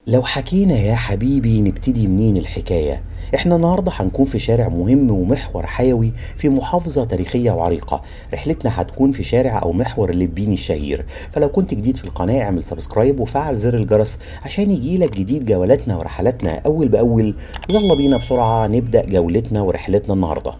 لو حكينا يا حبيبي نبتدي منين الحكاية؟ احنا النهاردة هنكون في شارع مهم ومحور حيوي في محافظة تاريخية وعريقة. رحلتنا هتكون في شارع او محور اللبيني الشهير. فلو كنت جديد في القناة اعمل سبسكرايب وفعل زر الجرس عشان يجيلك جديد جولاتنا ورحلاتنا اول باول. يلا بينا بسرعة نبدأ جولتنا ورحلتنا النهاردة.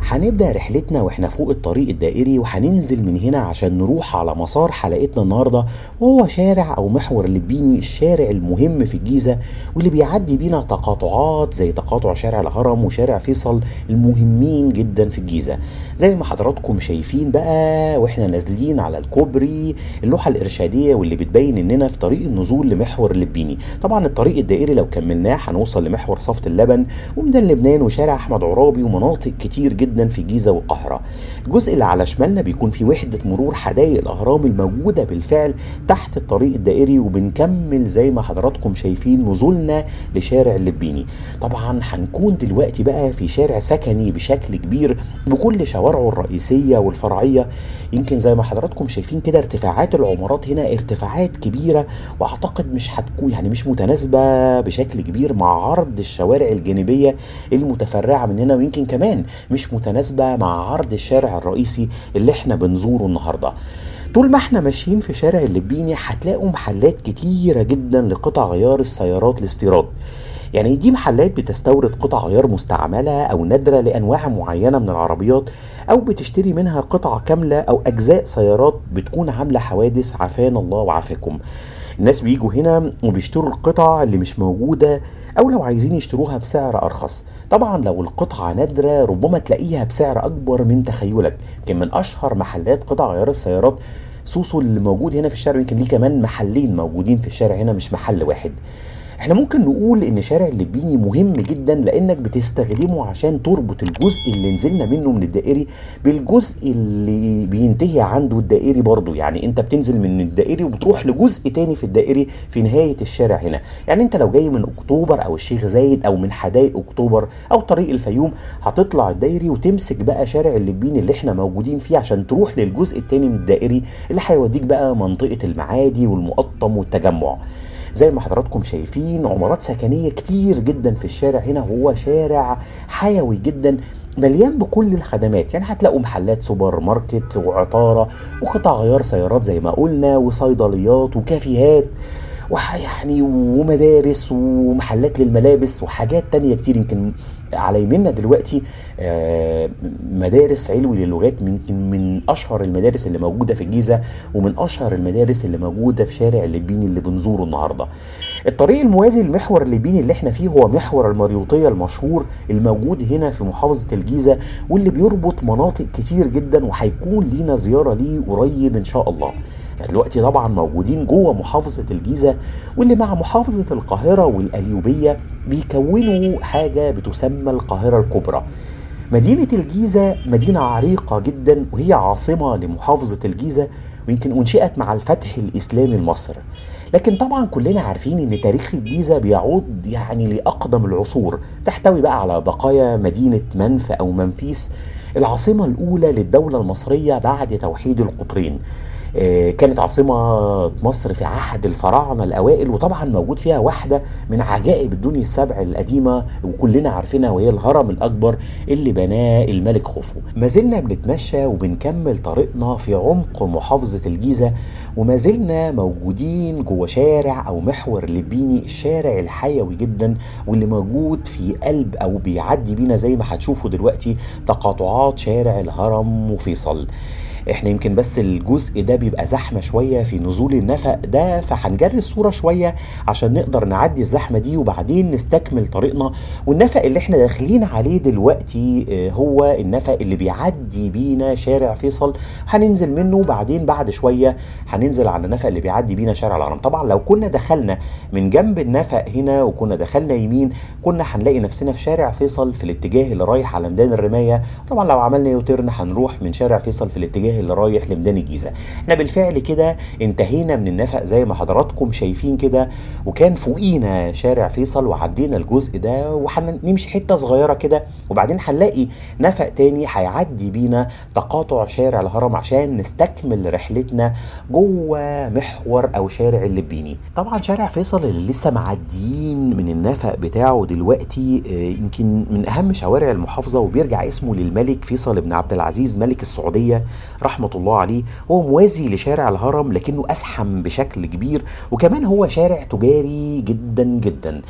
هنبدأ رحلتنا واحنا فوق الطريق الدائري وهننزل من هنا عشان نروح على مسار حلقتنا النهاردة، وهو شارع او محور اللبيني، الشارع المهم في الجيزة واللي بيعدي بينا تقاطعات زي تقاطع شارع الهرم وشارع فيصل المهمين جدا في الجيزة. زي ما حضراتكم شايفين بقى واحنا نازلين على الكوبري، اللوحة الإرشادية واللي بتبين اننا في طريق النزول لمحور اللبيني. طبعا الطريق الدائري لو كملناه هنوصل لمحور صفت اللبن وميدان لبنان وشارع احمد عرابي ومناطق كتير جدا في الجيزة والقاهرة. الجزء اللي على شمالنا بيكون في وحدة مرور حدائق الأهرام الموجودة بالفعل تحت الطريق الدائري، وبنكمل زي ما حضراتكم شايفين نزولنا لشارع اللبيني. طبعا هنكون دلوقتي بقى في شارع سكني بشكل كبير بكل شوارعه الرئيسية والفرعية. يمكن زي ما حضراتكم شايفين كده ارتفاعات العمارات هنا ارتفاعات كبيرة، واعتقد مش هتكون مش متناسبة بشكل كبير مع عرض الشوارع الجانبية المتفرعة من هنا، ويمكن كمان مش متناسبة مع عرض الشارع الرئيسي اللي احنا بنزوره النهاردة. طول ما احنا ماشيين في شارع اللبيني هتلاقوا محلات كتيرة جدا لقطع غيار السيارات الاستيراد. يعني دي محلات بتستورد قطع غيار مستعملة أو نادرة لأنواع معينة من العربيات، أو بتشتري منها قطع كاملة أو أجزاء سيارات بتكون عاملة حوادث، عافانا الله وعافاكم. الناس بيجوا هنا وبيشتروا القطع اللي مش موجودة، أو لو عايزين يشتروها بسعر أرخص. طبعا لو القطعة نادرة ربما تلاقيها بسعر أكبر من تخيلك. يمكن من أشهر محلات قطع غيار السيارات سوسو اللي موجود هنا في الشارع، يمكن ليه كمان محلين موجودين في الشارع هنا مش محل واحد. احنا ممكن نقول ان شارع اللبيني مهم جدا لانك بتستخدمه عشان تربط الجزء اللي نزلنا منه من الدائري بالجزء اللي بينتهي عنده الدائري برضو. يعني انت بتنزل من الدائري وبتروح لجزء تاني في الدائري في نهاية الشارع هنا. يعني انت لو جاي من اكتوبر او الشيخ زايد او من حدائق اكتوبر او طريق الفيوم هتطلع الدائري وتمسك بقى شارع اللبيني اللي احنا موجودين فيه عشان تروح للجزء التاني من الدائري اللي هيوديك بقى منطقة المعادي والمقطم والتجمع. زي ما حضراتكم شايفين عمارات سكنية كتير جدا في الشارع هنا، هو شارع حيوي جدا مليان بكل الخدمات. يعني هتلاقوا محلات سوبر ماركت وعطارة وقطع غيار سيارات زي ما قلنا وصيدليات وكافيهات ومدارس ومحلات للملابس وحاجات تانية كتير. يمكن على يمنا دلوقتي مدارس علوي للغات، من اشهر المدارس اللي موجوده في الجيزه ومن اشهر المدارس اللي موجوده في شارع اللبيني اللي بنزوره النهارده. الطريق الموازي لمحور اللبيني اللي احنا فيه هو محور المريوطيه المشهور الموجود هنا في محافظه الجيزه، واللي بيربط مناطق كتير جدا، وهيكون لينا زياره ليه قريب ان شاء الله. دلوقتي طبعا موجودين جوه محافظة الجيزة، واللي مع محافظة القاهرة والقليوبية بيكونوا حاجة بتسمى القاهرة الكبرى. مدينة الجيزة مدينة عريقة جدا وهي عاصمة لمحافظة الجيزة، ويمكن أنشئت مع الفتح الإسلامي لمصر. لكن طبعا كلنا عارفين ان تاريخ الجيزة بيعود لأقدم العصور، تحتوي بقى على بقايا مدينة منف أو منفيس، العاصمة الأولى للدولة المصرية بعد توحيد القطرين. كانت عاصمة مصر في عهد الفراعنة الأوائل، وطبعا موجود فيها واحدة من عجائب الدنيا السبع القديمة وكلنا عارفينها، وهي الهرم الأكبر اللي بناه الملك خوفو. ما زلنا بنتمشى وبنكمل طريقنا في عمق محافظة الجيزة، وما زلنا موجودين جوه شارع أو محور اللبيني، الشارع الحيوي جدا واللي موجود في قلب أو بيعدي بينا زي ما هتشوفوا دلوقتي تقاطعات شارع الهرم وفيصل. احنا يمكن بس الجزء ده بيبقى زحمة شوية في نزول النفق ده، فهنجري الصورة شوية عشان نقدر نعدي الزحمة دي وبعدين نستكمل طريقنا. والنفق اللي احنا داخلين عليه دلوقتي هو النفق اللي بيعدي بينا شارع فيصل، هننزل منه وبعدين بعد شوية هننزل على النفق اللي بيعدي بينا شارع الهرم. طبعا لو كنا دخلنا من جنب النفق هنا وكنا دخلنا يمين كنا هنلاقي نفسنا في شارع فيصل في الاتجاه اللي رايح على ميدان الرماية. طبعا لو عملنا يوتيرن هنروح من شارع فيصل في الاتجاه الاتجاه اللي رايح لميدان الجيزة. احنا بالفعل كده انتهينا من النفق زي ما حضراتكم شايفين كده، وكان فوقينا شارع فيصل وعدينا الجزء ده وهنمشي حتة صغيرة كده، وبعدين هنلاقي نفق تاني هيعدي بينا تقاطع شارع الهرم عشان نستكمل رحلتنا جوه محور او شارع اللبيني. طبعا شارع فيصل اللي لسه معديين من النفق بتاعه دلوقتي يمكن من اهم شوارع المحافظة، وبيرجع اسمه للملك فيصل بن عبد العزيز ملك السعودية رحمة الله عليه. هو موازي لشارع الهرم لكنه ازحم بشكل كبير، وكمان هو شارع تجاري جدا جدا.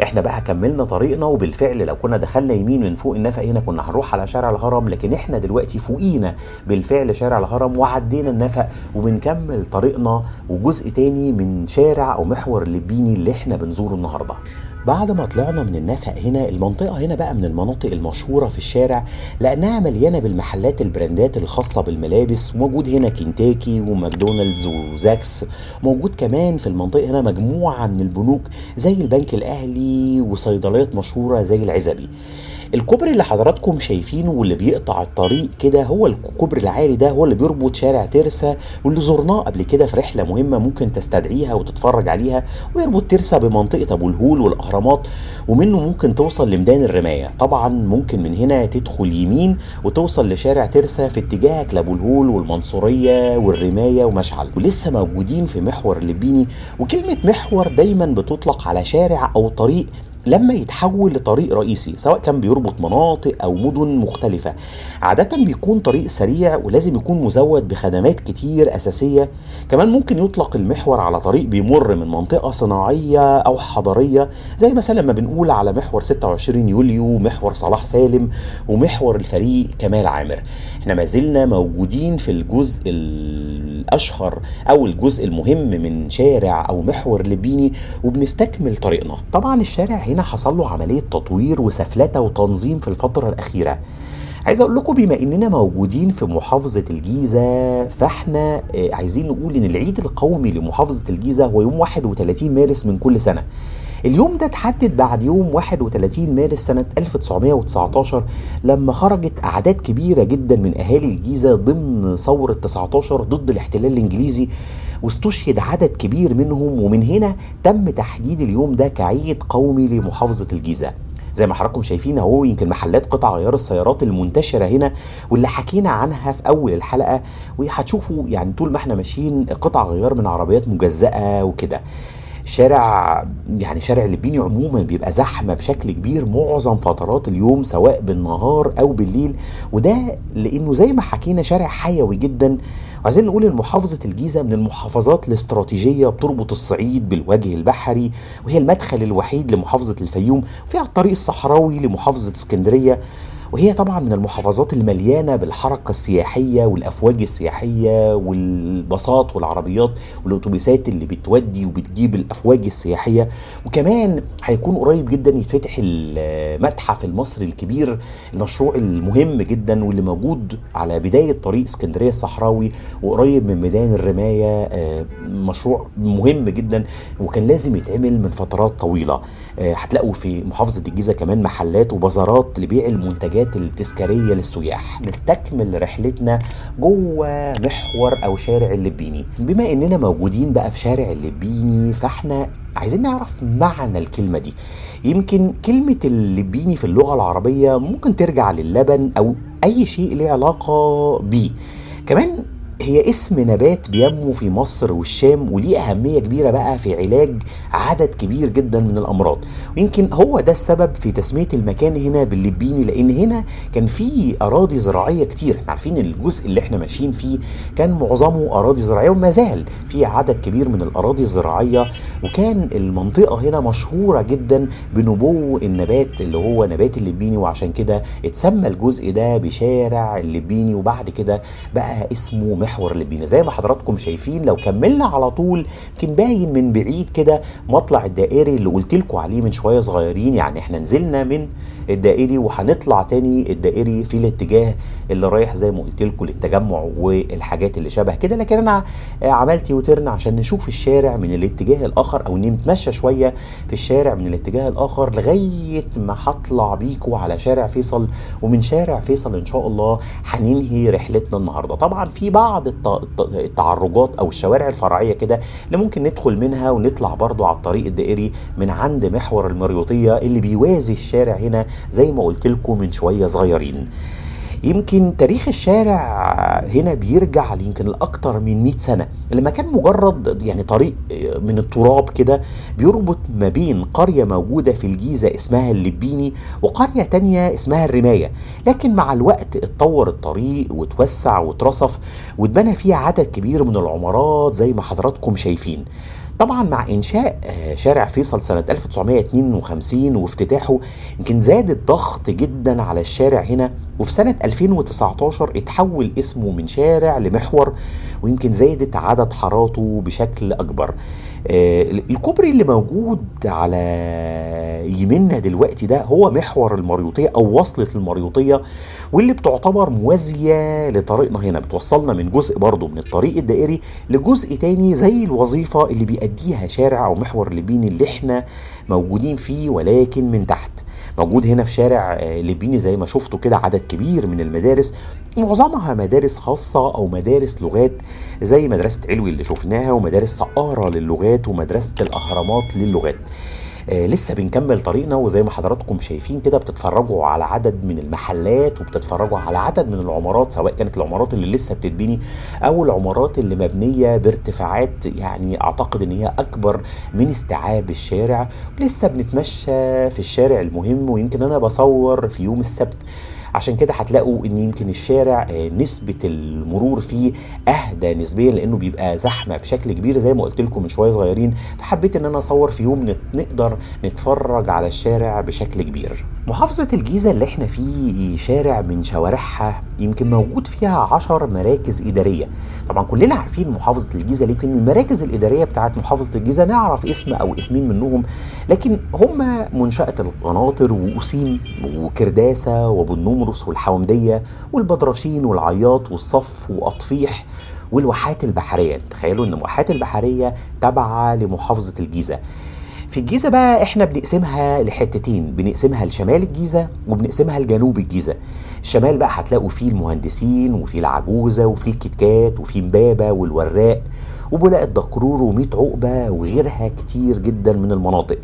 احنا بقى كملنا طريقنا، وبالفعل لو كنا دخلنا يمين من فوق النفق هنا كنا هنروح على شارع الهرم، لكن احنا دلوقتي فوقينا بالفعل شارع الهرم وعدينا النفق وبنكمل طريقنا وجزء تاني من شارع او محور اللبيني اللي احنا بنزوره النهارده. بعد ما طلعنا من النفق هنا، المنطقة هنا بقى من المناطق المشهورة في الشارع لأنها مليانة بالمحلات البراندات الخاصة بالملابس، وموجود هنا كنتاكي وماكدونالدز وزاكس. موجود كمان في المنطقة هنا مجموعة من البنوك زي البنك الأهلي وصيدليات مشهورة زي العزبي. الكوبري اللي حضراتكم شايفينه واللي بيقطع الطريق كده هو الكوبري العالي ده، هو اللي بيربط شارع ترسا واللي زرناه قبل كده في رحله مهمه ممكن تستدعيها وتتفرج عليها، ويربط ترسا بمنطقه ابو الهول والاهرامات، ومنه ممكن توصل لميدان الرمايه. طبعا ممكن من هنا تدخل يمين وتوصل لشارع ترسا في اتجاهك لابو الهول والمنصوريه والرمايه ومشعل. ولسه موجودين في محور اللبيني، وكلمه محور دايما بتطلق على شارع او طريق لما يتحول لطريق رئيسي، سواء كان بيربط مناطق او مدن مختلفة. عادة بيكون طريق سريع ولازم يكون مزود بخدمات كتير اساسية. كمان ممكن يطلق المحور على طريق بيمر من منطقة صناعية او حضرية، زي مثلا ما بنقول على محور 26 يوليو، محور صلاح سالم، ومحور الفريق كمال عامر. احنا ما زلنا موجودين في الجزء الاشهر او الجزء المهم من شارع او محور اللبيني وبنستكمل طريقنا. طبعا الشارع هنا حصل له عملية تطوير وسفلتة وتنظيم في الفترة الأخيرة. عايز اقول لكم بما اننا موجودين في محافظة الجيزة، فاحنا عايزين نقول ان العيد القومي لمحافظة الجيزة هو يوم 31 مارس من كل سنة. اليوم ده اتحدد بعد يوم 31 مارس سنة 1919 لما خرجت أعداد كبيرة جدا من أهالي الجيزة ضمن ثورة 19 ضد الاحتلال الإنجليزي، واستشهد عدد كبير منهم، ومن هنا تم تحديد اليوم ده كعيد قومي لمحافظة الجيزة. زي ما حضراتكم شايفين اهو، يمكن محلات قطع غيار السيارات المنتشرة هنا واللي حكينا عنها في أول الحلقة، وهتشوفوا يعني طول ما احنا ماشيين قطع غيار من عربيات مجزأة وكده. شارع يعني شارع اللبيني عموما بيبقى زحمه بشكل كبير معظم فترات اليوم سواء بالنهار او بالليل، وده لانه زي ما حكينا شارع حيوي جدا. وعايزين نقول ان محافظه الجيزه من المحافظات الاستراتيجيه بتربط الصعيد بالوجه البحري، وهي المدخل الوحيد لمحافظه الفيوم، وفيها الطريق الصحراوي لمحافظه اسكندريه، وهي طبعا من المحافظات المليانه بالحركه السياحيه والافواج السياحيه والباصات والعربيات والاتوبيسات اللي بتودي وبتجيب الافواج السياحيه. وكمان هيكون قريب جدا يتفتح المتحف المصري الكبير، المشروع المهم جدا واللي موجود على بدايه طريق اسكندريه الصحراوي وقريب من ميدان الرمايه. مشروع مهم جدا وكان لازم يتعمل من فترات طويله. هتلاقوا في محافظه الجيزه كمان محلات وبازارات لبيع المنتجات التذكاريه للسياح. نستكمل رحلتنا جوه محور او شارع اللبيني. بما اننا موجودين بقى في شارع اللبيني، فاحنا عايزين نعرف معنى الكلمه دي. يمكن كلمه اللبيني في اللغه العربيه ممكن ترجع للبن او اي شيء له علاقه بيه. كمان هي اسم نبات بينمو في مصر والشام وليه أهمية كبيرة بقى في علاج عدد كبير جدا من الأمراض، ويمكن هو ده السبب في تسمية المكان هنا باللبيني، لأن هنا كان في أراضي زراعية كتير. احنا عارفين الجزء اللي احنا ماشيين فيه كان معظمه أراضي زراعية وما زال في عدد كبير من الأراضي الزراعية، وكان المنطقة هنا مشهورة جدا بنبو النبات اللي هو نبات اللبيني، وعشان كده اتسمى الجزء ده بشارع اللبيني، وبعد كده بقى اسمه محور اللبيني. زي ما حضراتكم شايفين لو كملنا على طول يمكن باين من بعيد كده مطلع الدائري اللي قلت لكم عليه من شويه صغيرين. يعني احنا نزلنا من الدائري، وهنطلع تاني الدائري في الاتجاه اللي رايح زي ما قلت لكم للتجمع والحاجات اللي شبه كده. لكن انا عملت يوترن عشان نشوف الشارع من الاتجاه الاخر، او نتمشى شويه في الشارع من الاتجاه الاخر لغايه ما هطلع بيكم على شارع فيصل، ومن شارع فيصل ان شاء الله هننهي رحلتنا النهارده. طبعا في بعض التعرجات او الشوارع الفرعيه كده اللي ممكن ندخل منها ونطلع برضو على الطريق الدائري من عند محور المريوطيه اللي بيوازي الشارع هنا زي ما قلت لكم من شويه صغيرين. يمكن تاريخ الشارع هنا بيرجع يمكن لأكتر من 100 سنة، لما كان مجرد يعني طريق من التراب كده بيربط ما بين قرية موجودة في الجيزة اسمها اللبيني وقرية تانية اسمها الرماية. لكن مع الوقت اتطور الطريق وتوسع واترصف واتبنى فيه عدد كبير من العمارات زي ما حضراتكم شايفين. طبعا مع انشاء شارع فيصل سنة 1952 وافتتاحه يمكن زاد الضغط جدا على الشارع هنا، وفي سنة 2019 اتحول اسمه من شارع لمحور، ويمكن زادت عدد حاراته بشكل اكبر. الكوبري اللي موجود على يمنا دلوقتي ده هو محور المريوطية او وصلة المريوطية، واللي بتعتبر موازية لطريقنا هنا، بتوصلنا من جزء برضو من الطريق الدائري لجزء تاني زي الوظيفة اللي بيأديها شارع او محور اللبيني اللي احنا موجودين فيه، ولكن من تحت. موجود هنا في شارع لبيني زي ما شفتوا كده عدد كبير من المدارس، معظمها مدارس خاصة أو مدارس لغات زي مدرسة علوي اللي شفناها، ومدارس سقارة للغات، ومدرسة الأهرامات للغات. لسه بنكمل طريقنا، وزي ما حضراتكم شايفين كده بتتفرجوا على عدد من المحلات وبتتفرجوا على عدد من العمارات، سواء كانت العمارات اللي لسه بتتبني او العمارات اللي مبنية بارتفاعات يعني اعتقد ان هي اكبر من استيعاب الشارع. لسه بنتمشى في الشارع المهم، ويمكن انا بصور في يوم السبت عشان كده هتلاقوا ان يمكن الشارع نسبة المرور فيه اهدى نسبيا، لانه بيبقى زحمة بشكل كبير زي ما قلت لكم من شوية صغيرين. فحبيت ان انا اصور في يوم نقدر نتفرج على الشارع بشكل كبير. محافظة الجيزة اللي احنا فيه شارع من شوارعها يمكن موجود فيها 10 مراكز إدارية. طبعا كلنا عارفين محافظة الجيزة، لكن المراكز الإدارية بتاعت محافظة الجيزة نعرف اسم أو اسمين منهم، لكن هم منشأة القناطر وأسيم وكرداسة وأبو النمرس والحومدية والبدرشين والعياط والصف وأطفيح والواحات البحرية. تخيلوا إن الواحات البحرية تابعة لمحافظة الجيزة. في الجيزة بقى احنا بنقسمها لحتتين، بنقسمها لشمال الجيزة وبنقسمها لجنوب الجيزة. الشمال بقى هتلاقوا فيه المهندسين وفيه العجوزة وفيه الكتكات وفيه امبابة والوراق وبولاق الدكرور وميت عقبة وغيرها كتير جدا من المناطق.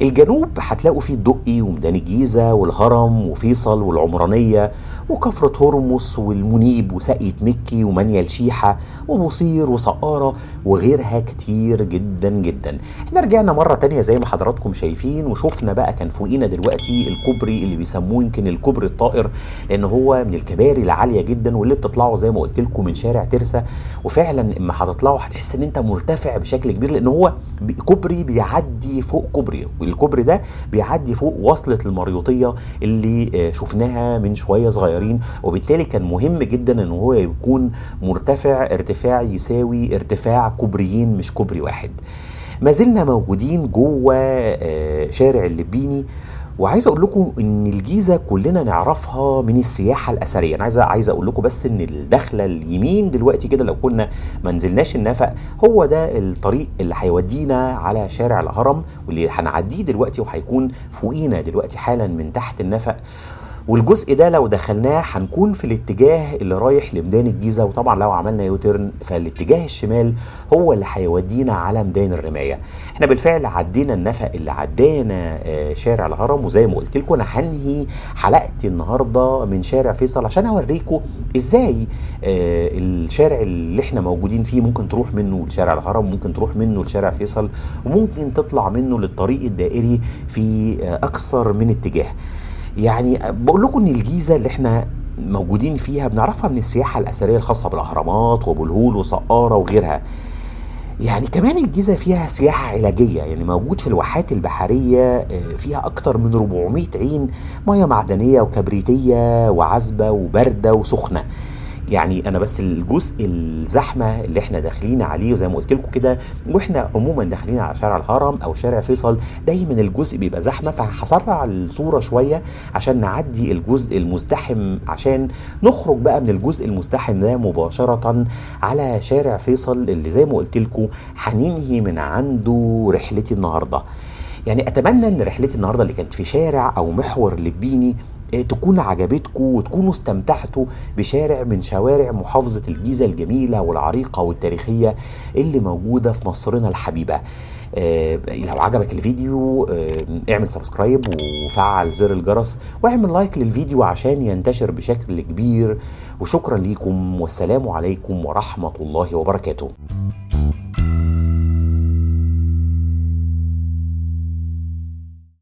الجنوب هتلاقوا فيه الدقي وميدان الجيزة والهرم وفيصل والعمرانية وكفرة هرمس والمنيب وساقية مكي ومنيل شيحة وبوصير وسقارة وغيرها كتير جدا جدا. احنا رجعنا مرة تانية زي ما حضراتكم شايفين، وشوفنا بقى كان فوقينا دلوقتي الكوبري اللي بيسموه يمكن الكوبري الطائر، لان هو من الكباري العالية جدا واللي بتطلعوا زي ما قلت لكم من شارع ترسا. وفعلا اما هتطلعوا هتحس ان انت مرتفع بشكل كبير، لان هو كوبري بيعدي فوق كوبري، والكوبري ده بيعدي فوق وصلة المريوطية اللي شفناها من شوية صغيرين. وبالتالي كان مهم جدا ان هو يكون مرتفع ارتفاع يساوي ارتفاع كوبريين مش كوبري واحد. ما زلنا موجودين جوه شارع اللبيني، وعايز اقول لكم ان الجيزه كلنا نعرفها من السياحه الاثريه. انا عايز اقول لكم بس ان الدخله اليمين دلوقتي كده لو كنا ما نزلناش النفق، هو ده الطريق اللي هيودينا على شارع الهرم، واللي هنعديه دلوقتي وهيكون فوقينا دلوقتي حالا من تحت النفق. والجزء ده لو دخلناه هنكون في الاتجاه اللي رايح لميدان الجيزة، وطبعا لو عملنا يوترن فالاتجاه الشمال هو اللي هيودينا على ميدان الرماية. احنا بالفعل عدينا النفق اللي عدينا شارع الهرم، وزي ما قلت لكم انا هنهي حلقتي النهارده من شارع فيصل عشان اوريكم ازاي الشارع اللي احنا موجودين فيه ممكن تروح منه لشارع الهرم، ممكن تروح منه لشارع فيصل، وممكن تطلع منه للطريق الدائري في اكثر من اتجاه. يعني بقول لكم ان الجيزه اللي احنا موجودين فيها بنعرفها من السياحه الاثريه الخاصه بالاهرامات وابو الهول وسقاره وغيرها. يعني كمان الجيزه فيها سياحه علاجيه، يعني موجود في الواحات البحريه فيها اكتر من 400 عين ميه معدنيه وكبريتيه وعذبه وبارده وسخنه. يعني انا بس الجزء الزحمه اللي احنا داخلين عليه وزي ما قلت لكم كده، واحنا عموما داخلين على شارع الهرم او شارع فيصل دايما الجزء بيبقى زحمه، فهسرع الصوره شويه عشان نعدي الجزء المزدحم، عشان نخرج بقى من الجزء المزدحم ده مباشره على شارع فيصل اللي زي ما قلت لكم هننهي من عنده رحلتي النهارده. يعني اتمنى ان رحلتي النهارده اللي كانت في شارع او محور لبيني تكون عجبتكم وتكونوا استمتعتوا بشارع من شوارع محافظة الجيزة الجميلة والعريقة والتاريخية اللي موجودة في مصرنا الحبيبة. لو عجبك الفيديو اعمل سبسكرايب وفعل زر الجرس واعمل لايك للفيديو عشان ينتشر بشكل كبير. وشكرا ليكم والسلام عليكم ورحمة الله وبركاته.